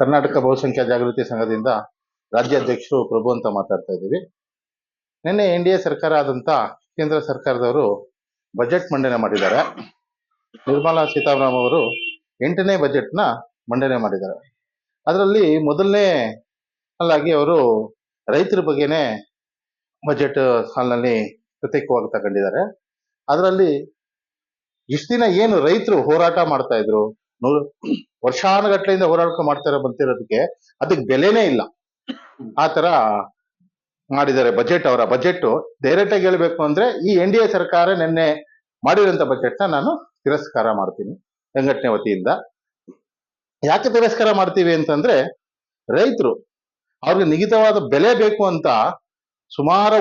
ಕರ್ನಾಟಕ ಬಹುಸಂಖ್ಯಾ ಜಾಗೃತಿ ಸಂಘದಿಂದ ರಾಜ್ಯಾಧ್ಯಕ್ಷರು ಪ್ರಭು ಅಂತ ಮಾತಾಡ್ತಾ ಇದ್ದೀವಿ. ನಿನ್ನೆ NDA ಸರ್ಕಾರ ಆದಂತ ಕೇಂದ್ರ ಸರ್ಕಾರದವರು ಬಜೆಟ್ ಮಂಡನೆ ಮಾಡಿದ್ದಾರೆ. ನಿರ್ಮಲಾ ಸೀತಾರಾಮನ್ ಅವರು 8ನೇ ಬಜೆಟ್ನ ಮಂಡನೆ ಮಾಡಿದ್ದಾರೆ. ಅದರಲ್ಲಿ ಮೊದಲನೇ ಅಲ್ಲಾಗಿ ಅವರು ರೈತರ ಬಗ್ಗೆನೇ ಬಜೆಟ್ ಸಾಲಿನಲ್ಲಿ ಪ್ರತ್ಯೇಕವಾಗಿ ತಗೊಂಡಿದ್ದಾರೆ. ಅದರಲ್ಲಿ ಇಷ್ಟು ದಿನ ಏನು ರೈತರು ಹೋರಾಟ ಮಾಡ್ತಾ ಇದ್ರು, ವರ್ಷಾನುಗಟ್ಲೆಯಿಂದ ಹೋರಾಟ ಮಾಡ್ತಾ ಬಂತಿರೋದಕ್ಕೆ ಅದಕ್ಕೆ ಬೆಲೆನೇ ಇಲ್ಲ. ಆ ತರ ಮಾಡಿದ್ದಾರೆ ಬಜೆಟ್. ಅವರ ಬಜೆಟ್ ಡೈರೆಕ್ಟ್ ಆಗಿ ಹೇಳ್ಬೇಕು ಅಂದ್ರೆ ಈ NDA ಸರ್ಕಾರ ನಿನ್ನೆ ಮಾಡಿರೋಂಥ ಬಜೆಟ್ನ ನಾನು ತಿರಸ್ಕಾರ ಮಾಡ್ತೀನಿ ಸಂಘಟನೆ ವತಿಯಿಂದ. ಯಾಕೆ ತಿರಸ್ಕಾರ ಮಾಡ್ತೀವಿ ಅಂತಂದ್ರೆ, ರೈತರು ಅವ್ರಿಗೆ ನಿಗದಿತವಾದ ಬೆಲೆ ಬೇಕು ಅಂತ ಸುಮಾರು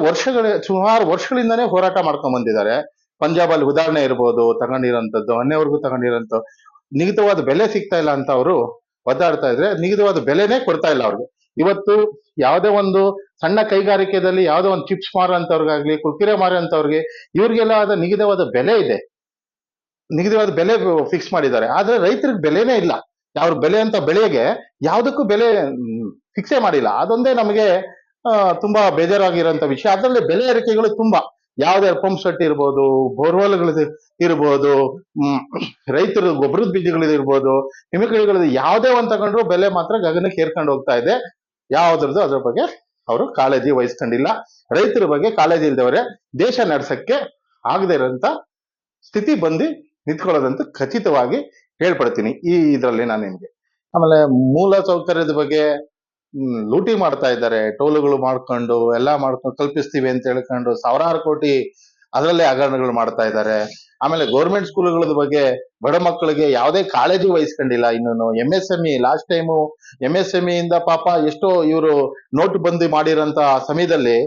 ವರ್ಷಗಳಿಂದಾನೇ ಹೋರಾಟ ಮಾಡ್ಕೊಂಡ್ ಬಂದಿದ್ದಾರೆ. ಪಂಜಾಬ್ ಅಲ್ಲಿ ಉದಾಹರಣೆ ಇರ್ಬೋದು, ತಗೊಂಡಿರೋಂಥದ್ದು ಅನ್ನೆವರೆಗೂ ತಗೊಂಡಿರೋಂಥ ನಿಗದಿತವಾದ ಬೆಲೆ ಸಿಗ್ತಾ ಇಲ್ಲ ಅಂತ ಅವರು ಒದ್ದಾಡ್ತಾ ಇದ್ರೆ, ನಿಗದಿವಾದ ಬೆಲೆನೇ ಕೊಡ್ತಾ ಇಲ್ಲ ಅವ್ರಿಗೆ. ಇವತ್ತು ಯಾವುದೇ ಒಂದು ಸಣ್ಣ ಕೈಗಾರಿಕೆಯಲ್ಲಿ ಯಾವುದೋ ಒಂದು ಚಿಪ್ಸ್ ಮಾರೋಂಥವ್ರಿಗಾಗ್ಲಿ, ಕುರ್ಕುರೆ ಮಾರೋಂಥವ್ರಿಗೆ, ಇವ್ರಿಗೆಲ್ಲ ಆದ ನಿಗದಿವಾದ ಬೆಲೆ ಇದೆ, ನಿಗದಿವಾದ ಬೆಲೆ ಫಿಕ್ಸ್ ಮಾಡಿದ್ದಾರೆ. ಆದ್ರೆ ರೈತರಿಗೆ ಬೆಲೆನೇ ಇಲ್ಲ. ಅವ್ರ ಬೆಲೆ ಅಂತ ಬೆಳೆಗೆ ಯಾವುದಕ್ಕೂ ಬೆಲೆ ಫಿಕ್ಸೇ ಮಾಡಿಲ್ಲ. ಅದೊಂದೇ ನಮಗೆ ತುಂಬಾ ಬೇಜಾರಾಗಿರೋಂಥ ವಿಷಯ. ಅದರಲ್ಲಿ ಬೆಲೆ ಏರಿಕೆಗಳು ತುಂಬಾ, ಯಾವುದೇ ಪಂಪ್ ಸೆಟ್ ಇರ್ಬೋದು, ಬೋರ್ವೆಲ್ಗಳು ಇರ್ಬೋದು, ರೈತರು ಗೊಬ್ಬರದ ಬೀಜಗಳು ಇರ್ಬೋದು, ಕೆಮಿಕಲ್ಗಳದ್ದು ಯಾವುದೇ ಒಂದು ತಗೊಂಡ್ರು ಬೆಲೆ ಮಾತ್ರ ಗಗನಕ್ಕೆ ಏರ್ಕೊಂಡು ಹೋಗ್ತಾ ಇದೆ. ಯಾವುದ್ರದ್ದು ಅದ್ರ ಬಗ್ಗೆ ಅವರು ಕಾಳಜಿ ವಹಿಸ್ಕೊಂಡಿಲ್ಲ. ರೈತರ ಬಗ್ಗೆ ಕಾಳಜಿ ಇಲ್ದವರೆ ದೇಶ ನಡ್ಸಕ್ಕೆ ಆಗದೆ ಇರೋಂಥ ಸ್ಥಿತಿ ಬಂದು ನಿಂತ್ಕೊಳ್ಳೋದಂತ ಖಚಿತವಾಗಿ ಹೇಳ್ಪಡ್ತೀನಿ ಈ ಇದರಲ್ಲಿ ನಾನು ನಿಮ್ಗೆ. ಆಮೇಲೆ ಮೂಲ ಸೌಕರ್ಯದ ಬಗ್ಗೆ ಲೂಟಿ ಮಾಡ್ತಾ ಇದ್ದಾರೆ. ಟೋಲುಗಳು ಮಾಡ್ಕೊಂಡು ಎಲ್ಲ ಮಾಡ್ಕೊಂಡು ಕಲ್ಪಿಸ್ತೀವಿ ಅಂತ ಹೇಳ್ಕೊಂಡು ಸಾವಿರಾರು ಕೋಟಿ ಅದರಲ್ಲೇ ಹಗರಣಗಳು ಮಾಡ್ತಾ ಇದ್ದಾರೆ. ಆಮೇಲೆ ಗೌರ್ಮೆಂಟ್ ಸ್ಕೂಲ್ಗಳ ಬಗ್ಗೆ ಬಡ ಮಕ್ಕಳಿಗೆ ಯಾವುದೇ ಕಾಳಜಿ ವಹಿಸ್ಕೊಂಡಿಲ್ಲ. ಇನ್ನೂ MSME ಲಾಸ್ಟ್ ಟೈಮು MSME ಇಂದ ಪಾಪ ಎಷ್ಟೋ ಇವರು ನೋಟ್ ಬಂದಿ ಮಾಡಿರೋಂಥ ಸಮಯದಲ್ಲಿ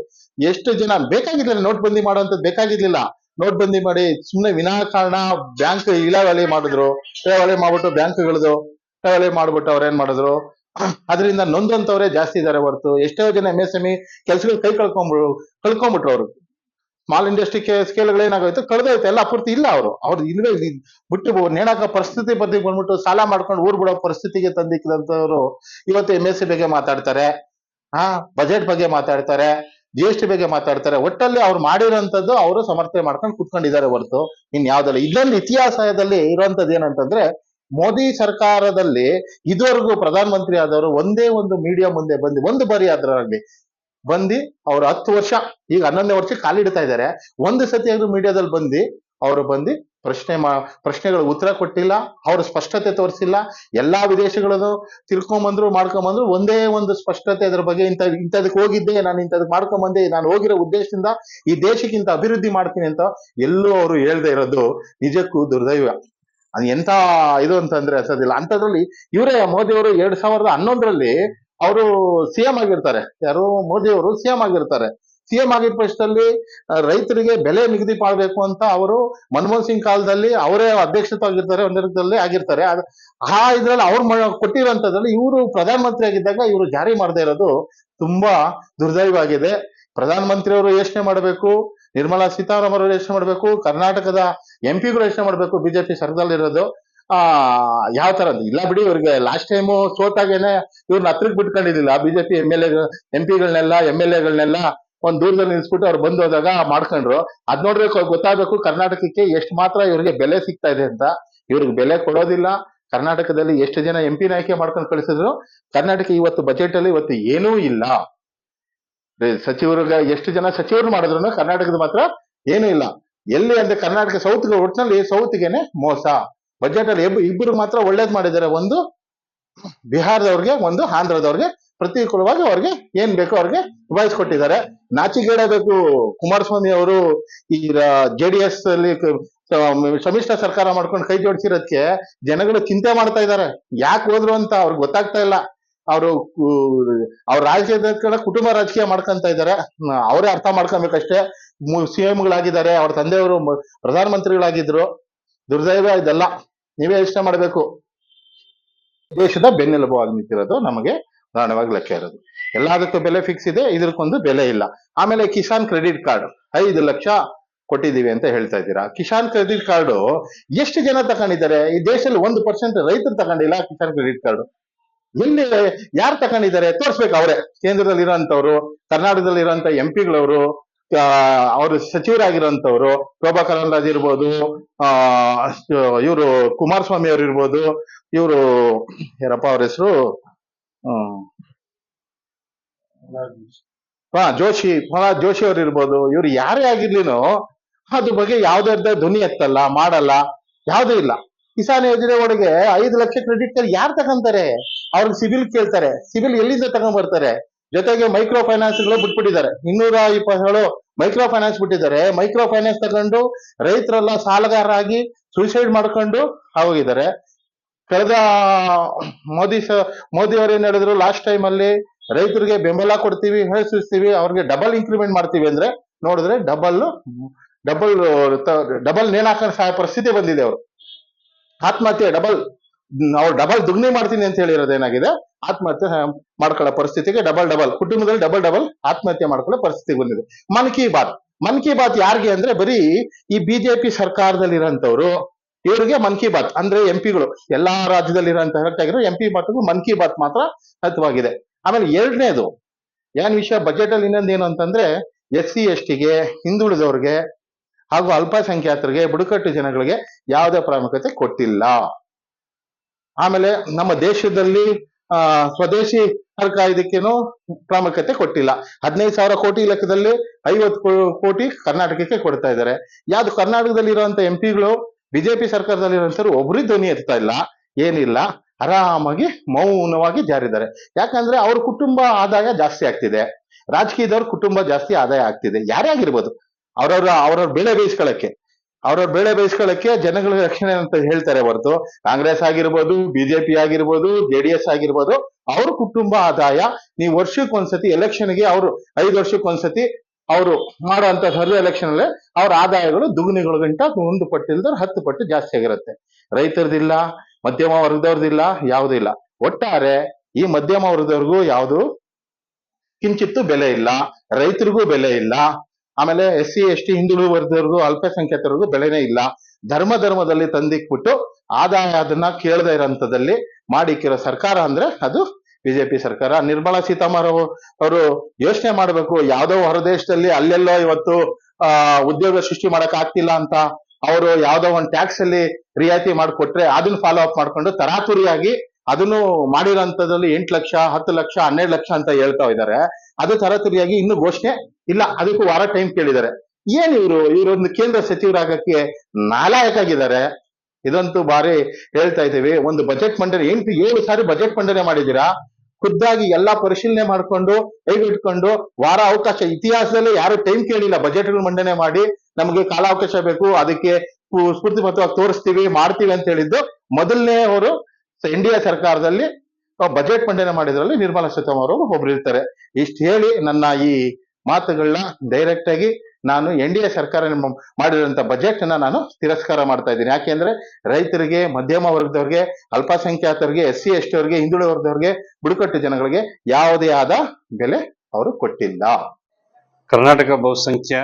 ಎಷ್ಟು ಜನ ಬೇಕಾಗಿರ್ಲಿಲ್ಲ, ನೋಟ್ ಬಂದಿ ಮಾಡುವಂಥದ್ದು ಬೇಕಾಗಿರ್ಲಿಲ್ಲ. ನೋಟ್ ಬಂದಿ ಮಾಡಿ ಸುಮ್ಮನೆ ವಿನಾಕಾರಣ ಬ್ಯಾಂಕ್ ಇಳವಳಿ ಮಾಡಿದ್ರು. ಇಳವಳಿ ಮಾಡ್ಬಿಟ್ಟು ಬ್ಯಾಂಕ್ಗಳದು ಇಳವಳಿ ಮಾಡ್ಬಿಟ್ಟು ಅವ್ರೇನ್ ಮಾಡಿದ್ರು, ಅದರಿಂದ ನೊಂದಂತವರೇ ಜಾಸ್ತಿ ಇದಾರೆ ಹೊರತು ಎಷ್ಟೋ ಜನ MSME ಕೆಲ್ಸಗಳು ಕಳ್ಕೊಂಡ್ಬಿಟ್ರು. ಅವರು ಸ್ಮಾಲ್ ಇಂಡಸ್ಟ್ರಿ ಸ್ಕೇಲ್ಗಳೇನಾಗೋಯ್ತು, ಕಳೆದೋಯ್ತು, ಎಲ್ಲ ಪೂರ್ತಿ ಇಲ್ಲ. ಅವ್ರು ಇಲ್ವೇ ಬಿಟ್ಟು ನೇಣಾಕ ಪರಿಸ್ಥಿತಿ ಬಂದ್ಬಿಟ್ಟು ಸಾಲ ಮಾಡ್ಕೊಂಡು ಊರ್ ಬಿಡೋ ಪರಿಸ್ಥಿತಿಗೆ ತಂದಿಕ್ಕಂತವ್ರು ಇವತ್ತು MSC ಬಗ್ಗೆ ಮಾತಾಡ್ತಾರೆ, ಬಜೆಟ್ ಬಗ್ಗೆ ಮಾತಾಡ್ತಾರೆ, GST ಬಗ್ಗೆ ಮಾತಾಡ್ತಾರೆ. ಒಟ್ಟಲ್ಲಿ ಅವ್ರು ಮಾಡಿರೋಂಥದ್ದು ಅವರು ಸಮರ್ಥನೆ ಮಾಡ್ಕೊಂಡು ಕುತ್ಕೊಂಡಿದ್ದಾರೆ ಹೊರತು ಇನ್ಯಾವ್ದಲ್ಲ. ಇದೊಂದು ಇತಿಹಾಸದಲ್ಲಿ ಇರುವಂತದ್ದು ಏನಂತಂದ್ರೆ, ಮೋದಿ ಸರ್ಕಾರದಲ್ಲಿ ಇದುವರೆಗೂ ಪ್ರಧಾನ ಮಂತ್ರಿ ಆದವರು ಒಂದೇ ಒಂದು ಮೀಡಿಯಾ ಮುಂದೆ ಬಂದು ಒಂದು ಬಾರಿ ಅದರಲ್ಲಿ ಬಂದು ಅವ್ರು 10 ವರ್ಷ, ಈಗ 11ನೇ ವರ್ಷ ಕಾಲಿಡ್ತಾ ಇದ್ದಾರೆ. ಒಂದು ಸತಿ ಆದ್ರೂ ಮೀಡಿಯಾದಲ್ಲಿ ಬಂದು ಪ್ರಶ್ನೆಗಳ ಉತ್ತರ ಕೊಟ್ಟಿಲ್ಲ. ಅವರು ಸ್ಪಷ್ಟತೆ ತೋರಿಸಿಲ್ಲ. ಎಲ್ಲಾ ವಿದೇಶಗಳನ್ನು ತಿಳ್ಕೊಂಬಂದ್ರು ಮಾಡ್ಕೊಂಬಂದ್ರು, ಒಂದೇ ಒಂದು ಸ್ಪಷ್ಟತೆ ಅದ್ರ ಬಗ್ಗೆ ಇಂಥದಕ್ಕೆ ಹೋಗಿದ್ದೆ, ನಾನು ಇಂಥದಕ್ಕೆ ಮಾಡ್ಕೊಂಬಂದೆ, ನಾನು ಹೋಗಿರೋ ಉದ್ದೇಶದಿಂದ ಈ ದೇಶಕ್ಕಿಂತ ಅಭಿವೃದ್ಧಿ ಮಾಡ್ತೀನಿ ಅಂತ ಎಲ್ಲೂ ಅವರು ಹೇಳ್ದೆ ಇರೋದು ನಿಜಕ್ಕೂ ದುರ್ದೈವ. ಎಂತ ಇದು ಅಂತಂದ್ರೆ ಅಸದಿಲ್ಲ. ಅಂಥದ್ರಲ್ಲಿ ಇವರೇ ಮೋದಿ ಅವರು 2011ರಲ್ಲಿ ಅವರು CM ಆಗಿರ್ತಾರೆ. ಯಾರು? ಮೋದಿ ಅವರು CM ಆಗಿರ್ತಾರೆ. CM ಆಗಿದ್ದ ಪಕ್ಷದಲ್ಲಿ ರೈತರಿಗೆ ಬೆಲೆ ನಿಗದಿ ಮಾಡಬೇಕು ಅಂತ ಅವರು ಮನಮೋಹನ್ ಸಿಂಗ್ ಕಾಲದಲ್ಲಿ ಅವರೇ ಅಧ್ಯಕ್ಷತೆ ಆಗಿರ್ತಾರೆ, ಒಂದರಲ್ಲಿ ಆಗಿರ್ತಾರೆ. ಇದ್ರಲ್ಲಿ ಅವ್ರು ಕೊಟ್ಟಿರೋಂಥದ್ರಲ್ಲಿ ಇವರು ಪ್ರಧಾನ ಮಂತ್ರಿ ಆಗಿದ್ದಾಗ ಇವರು ಜಾರಿ ಮಾಡದೇ ಇರೋದು ತುಂಬಾ ದುರ್ದೈವ ಆಗಿದೆ. ಪ್ರಧಾನ ಮಂತ್ರಿ ಅವರು ಯೋಚನೆ ಮಾಡಬೇಕು, ನಿರ್ಮಲಾ ಸೀತಾರಾಮನ್ ಅವರು ಯೋಚನೆ ಮಾಡಬೇಕು, ಕರ್ನಾಟಕದ MP ಗಳು ಯೋಚನೆ ಮಾಡಬೇಕು. BJP ಸರ್ಕಾರದಲ್ಲಿರೋದು ಯಾವ ತರ ಇಲ್ಲ ಬಿಡಿ. ಇವ್ರಿಗೆ ಲಾಸ್ಟ್ ಟೈಮು ಸೋತಾಗೇನೆ ಇವ್ರನ್ನ ಹತ್ರಕ್ಕೆ ಬಿಟ್ಕೊಂಡಿರ್ಲಿಲ್ಲ. BJP MP ಗಳನ್ನೆಲ್ಲ MLA ಗಳನ್ನೆಲ್ಲ ಒಂದ್ ದೂರದಲ್ಲಿ ನಿಲ್ಸ್ಬಿಟ್ಟು ಅವ್ರು ಬಂದು ಹೋದಾಗ ಮಾಡ್ಕೊಂಡ್ರು. ಅದ್ ನೋಡ್ಬೇಕು, ಗೊತ್ತಾಗಬೇಕು ಕರ್ನಾಟಕಕ್ಕೆ ಎಷ್ಟು ಮಾತ್ರ ಇವ್ರಿಗೆ ಬೆಲೆ ಸಿಗ್ತಾ ಇದೆ ಅಂತ. ಇವ್ರಿಗೆ ಬೆಲೆ ಕೊಡೋದಿಲ್ಲ. ಕರ್ನಾಟಕದಲ್ಲಿ ಎಷ್ಟು ಜನ MP ಆಯ್ಕೆ ಮಾಡ್ಕೊಂಡು ಕಳಿಸಿದ್ರು. ಕರ್ನಾಟಕ ಇವತ್ತು ಬಜೆಟ್ ಅಲ್ಲಿ ಇವತ್ತು ಏನೂ ಇಲ್ಲ. ಸಚಿವರಿಗೆ ಎಷ್ಟು ಜನ ಸಚಿವರು ಮಾಡಿದ್ರು ಕರ್ನಾಟಕದ ಮಾತ್ರ ಏನೂ ಇಲ್ಲ. ಎಲ್ಲಿ ಅಂದ್ರೆ ಕರ್ನಾಟಕ ಒಟ್ಟಿನಲ್ಲಿ ಸೌತ್ಗೆನೆ ಮೋಸ. ಬಜೆಟ್ ಅಲ್ಲಿ ಇಬ್ಬರು ಮಾತ್ರ ಒಳ್ಳೇದ್ ಮಾಡಿದ್ದಾರೆ. ಒಂದು ಬಿಹಾರದವ್ರಿಗೆ, ಒಂದು ಆಂಧ್ರದವ್ರಿಗೆ ಪ್ರತಿಕೂಲವಾಗಿ ಅವ್ರಿಗೆ ಏನ್ ಬೇಕೋ ಅವ್ರಿಗೆ ನಿಭಾಯಿಸ್ಕೊಟ್ಟಿದ್ದಾರೆ. ನಾಚಿಕೆಡಬೇಕು ಕುಮಾರಸ್ವಾಮಿ ಅವರು ಈ JDS ಅಲ್ಲಿ ಸಮ್ಮಿಶ್ರ ಸರ್ಕಾರ ಮಾಡ್ಕೊಂಡು ಕೈ ಜೋಡಿಸಿರೋದಕ್ಕೆ ಜನಗಳು ಚಿಂತೆ ಮಾಡ್ತಾ ಇದ್ದಾರೆ. ಯಾಕೆ ಹೋದ್ರು ಅಂತ ಅವ್ರಿಗೆ ಗೊತ್ತಾಗ್ತಾ ಇಲ್ಲ. ಅವ್ರ ರಾಜಕೀಯದ ಕುಟುಂಬ ರಾಜಕೀಯ ಮಾಡ್ಕೊಂತ ಇದ್ದಾರೆ. ಅವರೇ ಅರ್ಥ ಮಾಡ್ಕೊಬೇಕಷ್ಟೇ. CM ಗಳಾಗಿದ್ದಾರೆ, ಅವ್ರ ತಂದೆಯವರು ಪ್ರಧಾನ ಮಂತ್ರಿಗಳಾಗಿದ್ರು. ದುರ್ದೈವ ಇದೆಲ್ಲ. ನೀವೇ ಯೋಚನೆ ಮಾಡಬೇಕು. ದೇಶದ ಬೆನ್ನೆಲುಬಾಗಿ ನಿಂತಿರೋದು ನಮಗೆ ಧಾರಣವಾಗಿ ಲೆಕ್ಕ ಇರೋದು. ಎಲ್ಲದಕ್ಕೂ ಬೆಲೆ ಫಿಕ್ಸ್ ಇದೆ, ಇದಕ್ಕೊಂದು ಬೆಲೆ ಇಲ್ಲ. ಆಮೇಲೆ ಕಿಸಾನ್ ಕ್ರೆಡಿಟ್ ಕಾರ್ಡ್ 5 ಲಕ್ಷ ಕೊಟ್ಟಿದ್ದೀವಿ ಅಂತ ಹೇಳ್ತಾ ಇದ್ದೀರಾ. ಕಿಸಾನ್ ಕ್ರೆಡಿಟ್ ಕಾರ್ಡು ಎಷ್ಟು ಜನ ತಗೊಂಡಿದ್ದಾರೆ? ಈ ದೇಶದಲ್ಲಿ 1% ರೈತರು ತಗೊಂಡಿಲ್ಲ ಕಿಸಾನ್ ಕ್ರೆಡಿಟ್ ಕಾರ್ಡ್. ಎಲ್ಲಿ ಯಾರು ತಗೊಂಡಿದ್ದಾರೆ ತೋರಿಸ್ಬೇಕು ಅವರೇ. ಕೇಂದ್ರದಲ್ಲಿ ಇರೋಂಥವ್ರು, ಕರ್ನಾಟಕದಲ್ಲಿ ಇರೋಂಥ ಎಂಪಿಗಳವರು, ಅವರು ಸಚಿವರಾಗಿರೋಂಥವ್ರು, ಶೋಭಾ ಕರಂದ್ಲಾಜೆ ಇರ್ಬೋದು, ಆ ಇವರು ಕುಮಾರಸ್ವಾಮಿ ಅವರು ಇರ್ಬೋದು, ಇವರು ಯಾರಪ್ಪ ಅವ್ರ ಹೆಸರು, ಪ್ರಹ್ಲಾದ್ ಜೋಶಿ ಅವ್ರು ಇರ್ಬೋದು, ಇವ್ರು ಯಾರೇ ಆಗಿರ್ಲಿನೋ ಅದ್ರ ಬಗ್ಗೆ ಯಾವ್ದಾರ್ದ ಧ್ವನಿ ಎತ್ತಲ್ಲ, ಮಾಡಲ್ಲ, ಯಾವ್ದೂ ಇಲ್ಲ. ಕಿಸಾನ್ ಯೋಜನೆ ಒಳಗೆ 5 ಲಕ್ಷ ಕ್ರೆಡಿಟ್ ಕಾರ್ಡ್ ಯಾರು ತಗೊಂತಾರೆ? ಅವ್ರಿಗೆ ಸಿಬಿಲ್ ಕೇಳ್ತಾರೆ, ಸಿಬಿಲ್ ಎಲ್ಲಿಂದ ತಗೊಂಡ್ಬರ್ತಾರೆ? ಜೊತೆಗೆ ಮೈಕ್ರೋ ಫೈನಾನ್ಸ್ಗಳು ಬಿಟ್ಬಿಟ್ಟಿದ್ದಾರೆ, 227 ಮೈಕ್ರೋ ಫೈನಾನ್ಸ್ ಬಿಟ್ಟಿದ್ದಾರೆ. ಮೈಕ್ರೋ ಫೈನಾನ್ಸ್ ತಗೊಂಡು ರೈತರೆಲ್ಲ ಸಾಲಗಾರರಾಗಿ ಸೂಸೈಡ್ ಮಾಡ್ಕೊಂಡು ಹೋಗಿದ್ದಾರೆ. ಕಳೆದ ಮೋದಿ ಅವರು ಏನ್ ಹೇಳಿದ್ರು ಲಾಸ್ಟ್ ಟೈಮ್ ಅಲ್ಲಿ, ರೈತರಿಗೆ ಬೆಂಬಲ ಕೊಡ್ತೀವಿ, ಹೇಳಿಸ್ತೀವಿ, ಅವ್ರಿಗೆ ಡಬಲ್ ಇಂಕ್ರಿಮೆಂಟ್ ಮಾಡ್ತೀವಿ ಅಂದ್ರೆ ನೋಡಿದ್ರೆ ಡಬಲ್ ನೇಣು ಹಾಕೊಂಡು ಸಾಯೋ ಪರಿಸ್ಥಿತಿ ಬಂದಿದೆ. ಅವರು ಆತ್ಮಹತ್ಯೆ ಅವ್ರು ಡಬಲ್ ದುಗ್ನಿ ಮಾಡ್ತೀನಿ ಅಂತ ಹೇಳಿರೋದು ಏನಾಗಿದೆ, ಆತ್ಮಹತ್ಯೆ ಮಾಡ್ಕೊಳ್ಳೋ ಪರಿಸ್ಥಿತಿಗೆ ಕುಟುಂಬದಲ್ಲಿ ಡಬಲ್ ಆತ್ಮಹತ್ಯೆ ಮಾಡ್ಕೊಳ್ಳೋ ಪರಿಸ್ಥಿತಿ ಬಂದಿದೆ. ಮನ್ ಕಿ ಬಾತ್ ಯಾರಿಗೆ ಅಂದ್ರೆ ಬರೀ ಈ ಬಿಜೆಪಿ ಸರ್ಕಾರದಲ್ಲಿ ಇರೋಂಥವ್ರು, ಇವರಿಗೆ ಮನ್ ಕಿ ಬಾತ್ ಅಂದ್ರೆ ಎಂಪಿಗಳು, ಎಲ್ಲಾ ರಾಜ್ಯದಲ್ಲಿ ಇರೋಂತಹ ಎಂಪಿ ಮಾತು ಮನ್ ಕಿ ಬಾತ್ ಮಾತ್ರ ಹತ್ತವಾಗಿದೆ. ಆಮೇಲೆ ಎರಡನೇದು ಏನ್ ವಿಷಯ ಬಜೆಟ್ ಅಲ್ಲಿ ಇನ್ನೊಂದೇನು ಅಂತಂದ್ರೆ, SC STಗೆ, ಹಿಂದುಳಿದವ್ರಿಗೆ ಹಾಗೂ ಅಲ್ಪಸಂಖ್ಯಾತರಿಗೆ, ಬುಡಕಟ್ಟು ಜನಗಳಿಗೆ ಯಾವುದೇ ಪ್ರಾಮುಖ್ಯತೆ ಕೊಟ್ಟಿಲ್ಲ. ಆಮೇಲೆ ನಮ್ಮ ದೇಶದಲ್ಲಿ ಸ್ವದೇಶಿ ಇದಕ್ಕೇನು ಪ್ರಾಮುಖ್ಯತೆ ಕೊಟ್ಟಿಲ್ಲ. 15,000 ಕೋಟಿ ಲೆಕ್ಕದಲ್ಲಿ 50 ಕೋಟಿ ಕರ್ನಾಟಕಕ್ಕೆ ಕೊಡ್ತಾ ಇದ್ದಾರೆ. ಯಾವ್ದು ಕರ್ನಾಟಕದಲ್ಲಿ ಇರುವಂತ ಎಂಪಿಗಳು, ಬಿಜೆಪಿ ಸರ್ಕಾರದಲ್ಲಿ ಇರುವಂತರು ಒಬ್ರು ಧ್ವನಿ ಎತ್ತಾ ಇಲ್ಲ, ಏನಿಲ್ಲ, ಆರಾಮಾಗಿ ಮೌನವಾಗಿ ಜಾರಿದ್ದಾರೆ. ಯಾಕಂದ್ರೆ ಅವ್ರ ಕುಟುಂಬ ಆದಾಯ ಜಾಸ್ತಿ ಆಗ್ತಿದೆ, ರಾಜಕೀಯದವ್ರ ಕುಟುಂಬ ಜಾಸ್ತಿ ಆದಾಯ ಆಗ್ತಿದೆ. ಯಾರೇ ಆಗಿರ್ಬೋದು, ಅವ್ರವ್ರ ಬೆಳೆ ಬೇಯಿಸ್ಕೊಳ್ಳಕ್ಕೆ ಜನಗಳ ರಕ್ಷಣೆ ಅಂತ ಹೇಳ್ತಾರೆ ಹೊರತು, ಕಾಂಗ್ರೆಸ್ ಆಗಿರ್ಬೋದು, ಬಿಜೆಪಿ ಆಗಿರ್ಬೋದು, JDS ಆಗಿರ್ಬೋದು, ಅವ್ರ ಕುಟುಂಬ ಆದಾಯ ನೀವು ವರ್ಷಕ್ಕೊಂದ್ಸತಿ ಎಲೆಕ್ಷನ್ಗೆ, ಅವರು 5 ವರ್ಷಕ್ಕೊಂದ್ಸತಿ ಅವರು ಮಾಡುವಂತ ಸರ್ವೆ ಎಲೆಕ್ಷನ್ ಅಲ್ಲಿ ಅವ್ರ ಆದಾಯಗಳು ದುಗುಣಿಗಳಿಗಿಂತ 1 ಪಟ್ಟು ಇಲ್ದ್ರೆ 10 ಪಟ್ಟು ಜಾಸ್ತಿ ಆಗಿರುತ್ತೆ. ರೈತರದಿಲ್ಲ, ಮಧ್ಯಮ ವರ್ಗದವ್ರದಿಲ್ಲ, ಯಾವುದೂ ಇಲ್ಲ. ಒಟ್ಟಾರೆ ಈ ಮಧ್ಯಮ ವರ್ಗದವ್ರಿಗೂ ಯಾವುದು ಕಿಂಚಿತ್ತು ಬೆಲೆ ಇಲ್ಲ, ರೈತರಿಗೂ ಬೆಲೆ ಇಲ್ಲ. ಆಮೇಲೆ SC ST ಹಿಂದುಳಿದ ವರ್ಗದವ್ರಿಗೂ, ಅಲ್ಪಸಂಖ್ಯಾತರಿಗೂ ಬೆಲೆನೇ ಇಲ್ಲ. ಧರ್ಮದಲ್ಲಿ ತಂದಿಕ್ಬಿಟ್ಟು ಆದಾಯ ಅದನ್ನ ಕೇಳದೇ ಇರೋಂಥದ್ದಲ್ಲಿ ಮಾಡಿಕ್ಕಿರೋ ಸರ್ಕಾರ ಅಂದ್ರೆ ಅದು ಬಿಜೆಪಿ ಸರ್ಕಾರ. ನಿರ್ಮಲಾ ಸೀತಾರಾಮನ್ ಅವರು ಯೋಚನೆ ಮಾಡ್ಬೇಕು, ಯಾವ್ದೋ ಹೊರದೇಶದಲ್ಲಿ ಅಲ್ಲೆಲ್ಲೋ ಇವತ್ತು ಉದ್ಯೋಗ ಸೃಷ್ಟಿ ಮಾಡಕ್ ಆಗ್ತಿಲ್ಲ ಅಂತ ಅವರು ಯಾವ್ದೋ ಒಂದು ಟ್ಯಾಕ್ಸ್ ಅಲ್ಲಿ ರಿಯಾಯಿತಿ ಮಾಡಿಕೊಟ್ರೆ ಅದನ್ನ ಫಾಲೋ ಅಪ್ ಮಾಡ್ಕೊಂಡು ತರಾತುರಿಯಾಗಿ ಅದನ್ನು ಮಾಡಿರೋಂಥದ್ದಲ್ಲಿ 8 ಲಕ್ಷ, 10 ಲಕ್ಷ, 12 ಲಕ್ಷ ಅಂತ ಹೇಳ್ತಾ ಇದ್ದಾರೆ. ಅದು ತರಾತುರಿಯಾಗಿ ಇನ್ನು ಘೋಷಣೆ ಇಲ್ಲ, ಅದಕ್ಕೂ ವಾರ ಟೈಮ್ ಕೇಳಿದ್ದಾರೆ. ಏನ್ ಇವರೊಂದು ಕೇಂದ್ರ ಸಚಿವರಾಗಕ್ಕೆ ನಾಲಾಯಕಾಗಿದ್ದಾರೆ. ಇದಂತೂ ಬಾರಿ ಹೇಳ್ತಾ ಇದ್ದೀವಿ. ಒಂದು ಬಜೆಟ್ ಮಂಡನೆ 7 ಸಾರಿ ಬಜೆಟ್ ಮಂಡನೆ ಮಾಡಿದ್ದೀರಾ. ಖುದ್ದಾಗಿ ಎಲ್ಲಾ ಪರಿಶೀಲನೆ ಮಾಡ್ಕೊಂಡು ಕೈಗೆಟ್ಕೊಂಡು ವಾರ ಅವಕಾಶ, ಇತಿಹಾಸದಲ್ಲಿ ಯಾರು ಟೈಮ್ ಕೇಳಿಲ್ಲ ಬಜೆಟ್ಗಳು ಮಂಡನೆ ಮಾಡಿ ನಮಗೆ ಕಾಲಾವಕಾಶ ಬೇಕು, ಅದಕ್ಕೆ ಸ್ಫೂರ್ತಿಬದ್ಧವಾಗಿ ತೋರಿಸ್ತೀವಿ, ಮಾಡ್ತೀವಿ ಅಂತ ಹೇಳಿದ್ದು ಮೊದಲನೇ ಅವರು NDA ಸರ್ಕಾರದಲ್ಲಿ ಬಜೆಟ್ ಮಂಡನೆ ಮಾಡಿದ್ರಲ್ಲಿ ನಿರ್ಮಲಾ ಸೀತಾರಾಮನ್ ಅವರು ಒಬ್ರು ಇರ್ತಾರೆ. ಇಷ್ಟು ಹೇಳಿ ನನ್ನ ಈ ಮಾತುಗಳನ್ನ ಡೈರೆಕ್ಟ್ ಆಗಿ ನಾನು NDA ಸರ್ಕಾರ ಮಾಡಿರುವಂತ ಬಜೆಟ್ ನಾನು ತಿರಸ್ಕಾರ ಮಾಡ್ತಾ ಇದ್ದೀನಿ. ಯಾಕೆಂದ್ರೆ ರೈತರಿಗೆ, ಮಧ್ಯಮ ವರ್ಗದವ್ರಿಗೆ, ಅಲ್ಪಸಂಖ್ಯಾತರಿಗೆ, SC ST ಅವರಿಗೆ, ಹಿಂದುಳಿದ ವರ್ಗದವ್ರಿಗೆ, ಬುಡಕಟ್ಟು ಜನಗಳಿಗೆ ಯಾವುದೇ ಆದ ಬೆಲೆ ಅವರು ಕೊಟ್ಟಿಲ್ಲ. ಕರ್ನಾಟಕ ಬಹುಸಂಖ್ಯಾ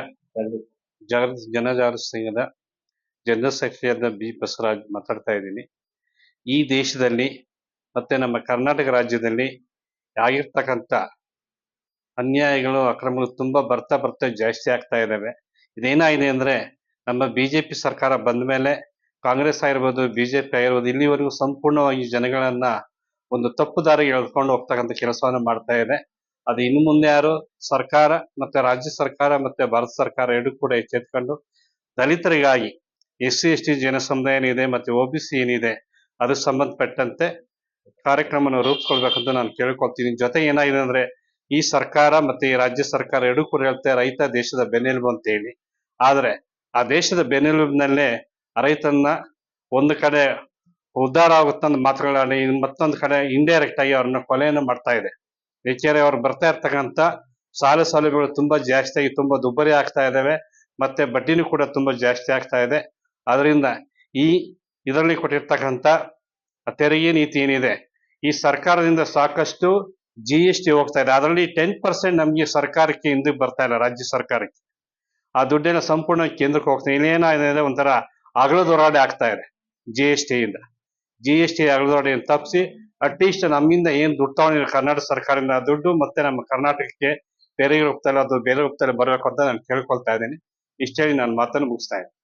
ಜನಜಾಗೃತಿ ಸಂಘದ ಜನರಲ್ ಸೆಕ್ರೆಟರಿಯಾದ B ಬಸವರಾಜ್ ಮಾತಾಡ್ತಾ ಇದ್ದೀನಿ. ಈ ದೇಶದಲ್ಲಿ ಮತ್ತೆ ನಮ್ಮ ಕರ್ನಾಟಕ ರಾಜ್ಯದಲ್ಲಿ ಆಗಿರ್ತಕ್ಕಂಥ ಅನ್ಯಾಯಗಳು, ಅಕ್ರಮಗಳು ತುಂಬಾ ಬರ್ತಾ ಜಾಸ್ತಿ ಆಗ್ತಾ ಇದ್ದಾವೆ. ಇದೇನಾಗಿದೆ ಅಂದ್ರೆ, ನಮ್ಮ ಬಿಜೆಪಿ ಸರ್ಕಾರ ಬಂದ ಮೇಲೆ ಕಾಂಗ್ರೆಸ್ ಆಗಿರ್ಬೋದು, ಬಿಜೆಪಿ ಆಗಿರ್ಬೋದು, ಇಲ್ಲಿವರೆಗೂ ಸಂಪೂರ್ಣವಾಗಿ ಜನಗಳನ್ನ ಒಂದು ತಪ್ಪು ದಾರಿಗೆ ಎಳ್ಕೊಂಡು ಹೋಗ್ತಕ್ಕಂಥ ಕೆಲಸವನ್ನ ಮಾಡ್ತಾ ಇದೆ. ಅದು ಇನ್ನು ಮುಂದೆ ಯಾರು ಸರ್ಕಾರ ಮತ್ತೆ ರಾಜ್ಯ ಸರ್ಕಾರ ಮತ್ತೆ ಭಾರತ ಸರ್ಕಾರ ಎರಡೂ ಕೂಡ ಎಚ್ಚೆತ್ಕೊಂಡು ದಲಿತರಿಗಾಗಿ SC ST ಜನ ಸಮುದಾಯ ಏನಿದೆ ಮತ್ತೆ OBC ಏನಿದೆ ಅದಕ್ಕೆ ಸಂಬಂಧಪಟ್ಟಂತೆ ಕಾರ್ಯಕ್ರಮವನ್ನು ರೂಪಿಸ್ಕೊಳ್ಬೇಕಂತ ನಾನು ಕೇಳ್ಕೊಳ್ತೀನಿ. ಜೊತೆ ಏನಾಗಿದೆ ಅಂದ್ರೆ, ಈ ಸರ್ಕಾರ ಮತ್ತೆ ಈ ರಾಜ್ಯ ಸರ್ಕಾರ ಎರಡೂ ಕೂಡ ಹೇಳ್ತಾ ರೈತ ದೇಶದ ಬೆನ್ನೆಲುಬು ಅಂತ ಹೇಳಿ. ಆದ್ರೆ ಆ ದೇಶದ ಬೆನ್ನೆಲುಬಿನಲ್ಲೇ ರೈತನ್ನ ಒಂದು ಕಡೆ ಉದ್ಧಾರ ಆಗುತ್ತಂದ ಮಾತುಗಳಾಡಿ, ಮತ್ತೊಂದು ಕಡೆ ಇಂಡೈರೆಕ್ಟ್ ಆಗಿ ಅವ್ರನ್ನ ಕೊಲೆಯನ್ನು ಮಾಡ್ತಾ ಇದೆ. ಏಕೆಂದ್ರೆ ಅವ್ರು ಬರ್ತಾ ಇರ್ತಕ್ಕಂಥ ಸಾಲ ಸೌಲಭ್ಯಗಳು ತುಂಬಾ ಜಾಸ್ತಿ ಆಗಿ ತುಂಬಾ ದುಬ್ಬರಿ ಆಗ್ತಾ ಇದಾವೆ, ಮತ್ತೆ ಬಡ್ಡಿನೂ ಕೂಡ ತುಂಬಾ ಜಾಸ್ತಿ ಆಗ್ತಾ ಇದೆ. ಅದರಿಂದ ಇದರಲ್ಲಿ ಕೊಟ್ಟಿರ್ತಕ್ಕಂಥ ತೆರಿಗೆ ನೀತಿ ಏನಿದೆ, ಈ ಸರ್ಕಾರದಿಂದ ಸಾಕಷ್ಟು GST ಹೋಗ್ತಾ ಇದೆ. ಅದರಲ್ಲಿ 10% ನಮ್ಗೆ ಸರ್ಕಾರಕ್ಕೆ ಹಿಂದಕ್ಕೆ ಬರ್ತಾ ಇಲ್ಲ, ರಾಜ್ಯ ಸರ್ಕಾರಕ್ಕೆ. ಆ ದುಡ್ಡೆಲ್ಲ ಸಂಪೂರ್ಣ ಕೇಂದ್ರಕ್ಕೆ ಹೋಗ್ತಾ ಇದೆ. ಇಲ್ಲೇನಾಗಿದೆ, ಒಂಥರ ಅಗಲದೊರಾಡೆ ಆಗ್ತಾ ಇದೆ GST ಇಂದ. GST ಅಗಲದೊರಾಡೆಯನ್ನು ತಪ್ಪಿಸಿ ಅಟ್ಲೀಸ್ಟ್ ನಮ್ಮಿಂದ ಏನ್ ದುಡ್ಡು ತಗೊಂಡಿರೋ ಕರ್ನಾಟಕ ಸರ್ಕಾರದಿಂದ ಆ ದುಡ್ಡು ಮತ್ತೆ ನಮ್ಮ ಕರ್ನಾಟಕಕ್ಕೆ ಬೇರೆ ಹೋಗ್ತಾ ಇಲ್ಲ, ಅದು ಬೇರೆ ಹೋಗ್ತಾ ಇಲ್ಲ ಬರಬೇಕು ಅಂತ ನಾನು ಕೇಳ್ಕೊಳ್ತಾ ಇದ್ದೀನಿ. ಇಷ್ಟೇ ನಾನು ಮಾತನ್ನು ಮುಗಿಸ್ತಾ ಇದ್ದೀನಿ.